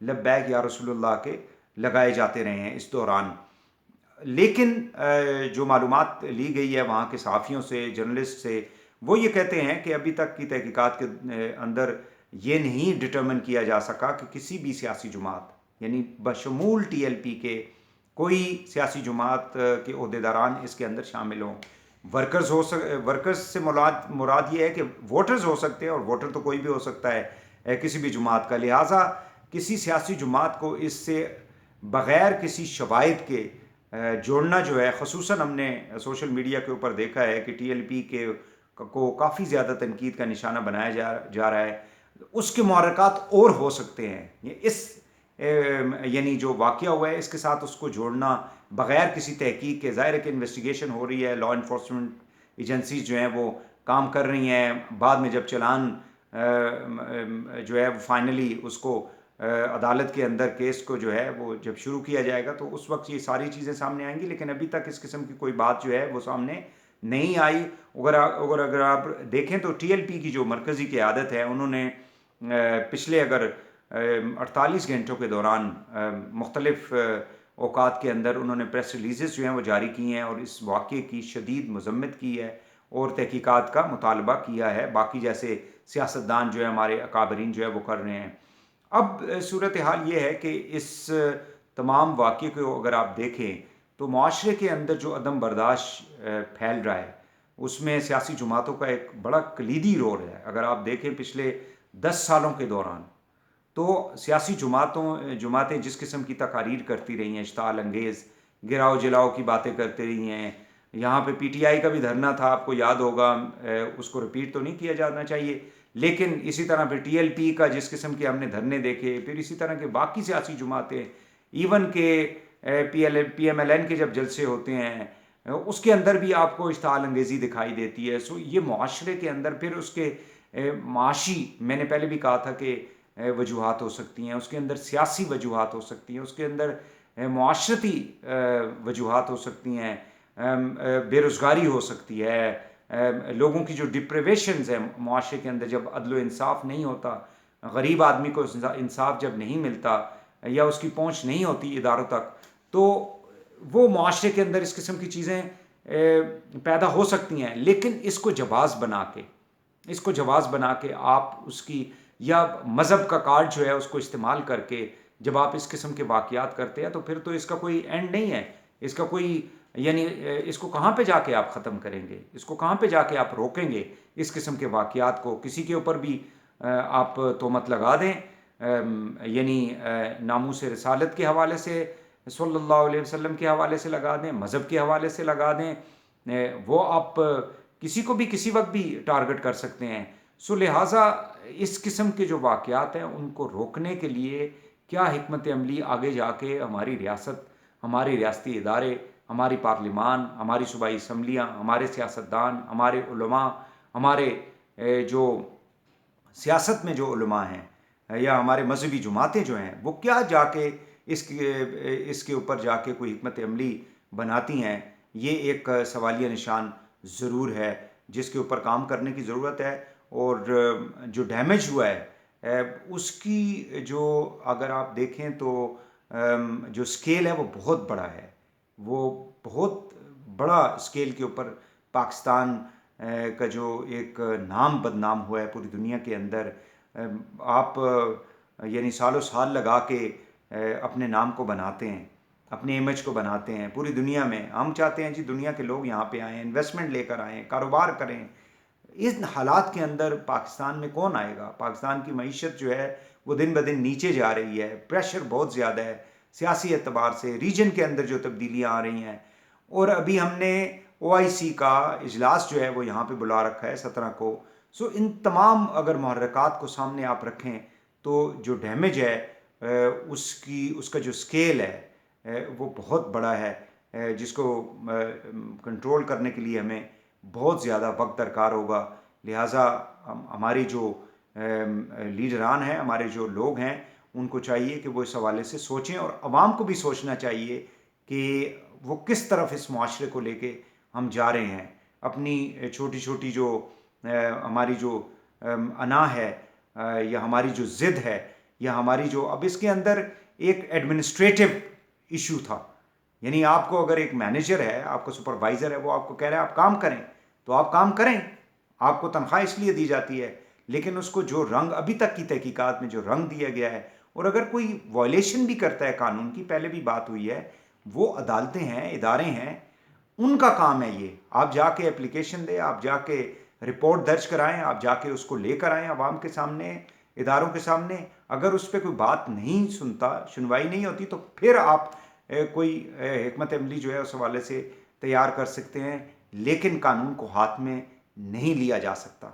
لبیک یا رسول اللہ کے لگائے جاتے رہے ہیں اس دوران. لیکن جو معلومات لی گئی ہے وہاں کے صحافیوں سے، جرنلسٹ سے، وہ یہ کہتے ہیں کہ ابھی تک کی تحقیقات کے اندر یہ نہیں ڈٹرمن کیا جا سکا کہ کسی بھی سیاسی جماعت، یعنی بشمول ٹی ایل پی کے کوئی سیاسی جماعت کے عہدیداران اس کے اندر شامل ہوں. ورکرز سے مراد یہ ہے کہ ووٹرز ہو سکتے ہیں، اور ووٹر تو کوئی بھی ہو سکتا ہے کسی بھی جماعت کا. لہٰذا کسی سیاسی جماعت کو اس سے بغیر کسی شواہد کے جوڑنا جو ہے، خصوصاً ہم نے سوشل میڈیا کے اوپر دیکھا ہے کہ ٹی ایل پی کے کو کافی زیادہ تنقید کا نشانہ بنایا جا رہا ہے. اس کے محرکات اور ہو سکتے ہیں. یعنی جو واقعہ ہوا ہے اس کے ساتھ اس کو جوڑنا بغیر کسی تحقیق کے، ظاہر ہے کہ انویسٹیگیشن ہو رہی ہے، لا انفورسمنٹ ایجنسیز جو ہیں وہ کام کر رہی ہیں. بعد میں جب چلان جو ہے وہ فائنلی اس کو عدالت کے اندر کیس کو جو ہے وہ جب شروع کیا جائے گا تو اس وقت یہ ساری چیزیں سامنے آئیں گی. لیکن ابھی تک اس قسم کی کوئی بات جو ہے وہ سامنے نہیں آئی. اگر آپ دیکھیں تو ٹی ایل پی کی جو مرکزی قیادت ہے، انہوں نے پچھلے 48 گھنٹوں کے دوران مختلف اوقات کے اندر انہوں نے پریس ریلیزز جو ہیں وہ جاری کی ہیں اور اس واقعے کی شدید مذمت کی ہے اور تحقیقات کا مطالبہ کیا ہے، باقی جیسے سیاستدان جو ہے ہمارے اکابرین جو ہے وہ کر رہے ہیں. اب صورتحال یہ ہے کہ اس تمام واقعے کو اگر آپ دیکھیں تو معاشرے کے اندر جو عدم برداشت پھیل رہا ہے اس میں سیاسی جماعتوں کا ایک بڑا کلیدی رول ہے. اگر آپ دیکھیں پچھلے 10 سالوں کے دوران تو سیاسی جماعتیں جس قسم کی تقاریر کرتی رہی ہیں، اشتعال انگیز گراؤ جلاؤ کی باتیں کرتے رہی ہیں. یہاں پہ پی ٹی آئی کا بھی دھرنا تھا، آپ کو یاد ہوگا، اس کو رپیٹ تو نہیں کیا جانا چاہیے، لیکن اسی طرح پھر ٹی ایل پی کا جس قسم کے ہم نے دھرنے دیکھے، پھر اسی طرح کے باقی سیاسی جماعتیں، ایون کہ پی ایم ایل این کے جب جلسے ہوتے ہیں اس کے اندر بھی آپ کو اشتعال انگیزی دکھائی دیتی ہے. سو یہ معاشرے کے اندر پھر اس کے معاشی، میں نے پہلے بھی کہا تھا کہ وجوہات ہو سکتی ہیں، اس کے اندر سیاسی وجوہات ہو سکتی ہیں، اس کے اندر معاشرتی وجوہات ہو سکتی ہیں، بے روزگاری ہو سکتی ہے، لوگوں کی جو ڈپریویشنز ہیں معاشرے کے اندر، جب عدل و انصاف نہیں ہوتا، غریب آدمی کو انصاف جب نہیں ملتا یا اس کی پہنچ نہیں ہوتی اداروں تک، تو وہ معاشرے کے اندر اس قسم کی چیزیں پیدا ہو سکتی ہیں. لیکن اس کو جواز بنا کے آپ اس کی، یا مذہب کا کارڈ جو ہے اس کو استعمال کر کے جب آپ اس قسم کے واقعات کرتے ہیں تو پھر تو اس کا کوئی اینڈ نہیں ہے. اس کا کوئی، یعنی اس کو کہاں پہ جا کے آپ ختم کریں گے، اس کو کہاں پہ جا کے آپ روکیں گے اس قسم کے واقعات کو. کسی کے اوپر بھی آپ تہمت لگا دیں، یعنی ناموس رسالت کے حوالے سے، صلی اللہ علیہ وسلم کے حوالے سے لگا دیں، مذہب کے حوالے سے لگا دیں، وہ آپ کسی کو بھی کسی وقت بھی ٹارگٹ کر سکتے ہیں. سو لہٰذا اس قسم کے جو واقعات ہیں ان کو روکنے کے لیے کیا حکمت عملی آگے جا کے ہماری ریاست، ہمارے ریاستی ادارے، ہماری پارلیمان، ہماری صوبائی اسمبلیاں، ہمارے سیاستدان، ہمارے علماء، ہمارے جو سیاست میں جو علماء ہیں یا ہمارے مذہبی جماعتیں جو ہیں وہ کیا جا کے اس کے اوپر جا کے کوئی حکمت عملی بناتی ہیں، یہ ایک سوالیہ نشان ضرور ہے جس کے اوپر کام کرنے کی ضرورت ہے. اور جو ڈیمیج ہوا ہے اس کی جو اگر آپ دیکھیں تو جو سکیل ہے وہ بہت بڑا ہے، وہ بہت بڑا سکیل کے اوپر پاکستان کا جو ایک نام بدنام ہوا ہے پوری دنیا کے اندر. آپ یعنی سالوں سال لگا کے اپنے نام کو بناتے ہیں، اپنے امیج کو بناتے ہیں پوری دنیا میں. ہم چاہتے ہیں جی دنیا کے لوگ یہاں پہ آئیں، انویسٹمنٹ لے کر آئیں، کاروبار کریں. ان حالات کے اندر پاکستان میں کون آئے گا؟ پاکستان کی معیشت جو ہے وہ دن بدن نیچے جا رہی ہے، پریشر بہت زیادہ ہے سیاسی اعتبار سے، ریجن کے اندر جو تبدیلیاں آ رہی ہیں. اور ابھی ہم نے OIC کا اجلاس جو ہے وہ یہاں پہ بلا رکھا ہے 17 کو. سو ان تمام اگر محرکات کو سامنے آپ رکھیں تو جو ڈیمیج ہے اس کا جو سکیل ہے وہ بہت بڑا ہے، جس کو کنٹرول کرنے کے لیے ہمیں بہت زیادہ وقت درکار ہوگا. لہٰذا ہماری جو لیڈران ہیں، ہمارے جو لوگ ہیں، ان کو چاہیے کہ وہ اس حوالے سے سوچیں، اور عوام کو بھی سوچنا چاہیے کہ وہ کس طرف اس معاشرے کو لے کے ہم جا رہے ہیں. اپنی چھوٹی چھوٹی جو ہماری جو انا ہے یا ہماری جو ضد ہے، یا ہماری جو اب اس کے اندر ایک ایڈمنسٹریٹو ایشو تھا، یعنی آپ کو اگر ایک مینیجر ہے، آپ کا سپروائزر ہے، وہ آپ کو کہہ رہا ہے آپ کام کریں تو آپ کام کریں، آپ کو تنخواہ اس لیے دی جاتی ہے، لیکن اس کو جو رنگ ابھی تک کی تحقیقات میں جو رنگ دیا گیا ہے، اور اگر کوئی وائلیشن بھی کرتا ہے قانون کی، پہلے بھی بات ہوئی ہے، وہ عدالتیں ہیں، ادارے ہیں، ان کا کام ہے یہ، آپ جا کے اپلیکیشن دیں، آپ جا کے رپورٹ درج کرائیں، آپ جا کے اس کو لے کر آئیں عوام کے سامنے، اداروں کے سامنے، اگر اس پہ کوئی بات نہیں سنتا، سنوائی نہیں ہوتی، تو پھر آپ کوئی حکمت عملی جو ہے اس حوالے سے تیار کر سکتے ہیں، لیکن قانون کو ہاتھ میں نہیں لیا جا سکتا۔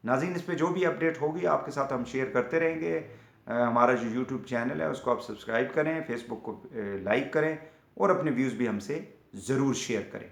ناظرین، اس پہ جو بھی اپڈیٹ ہوگی آپ کے ساتھ ہم شیئر کرتے رہیں گے۔ ہمارا جو یوٹیوب چینل ہے اس کو آپ سبسکرائب کریں، فیس بک کو لائک کریں، اور اپنے ویوز بھی ہم سے ضرور شیئر کریں۔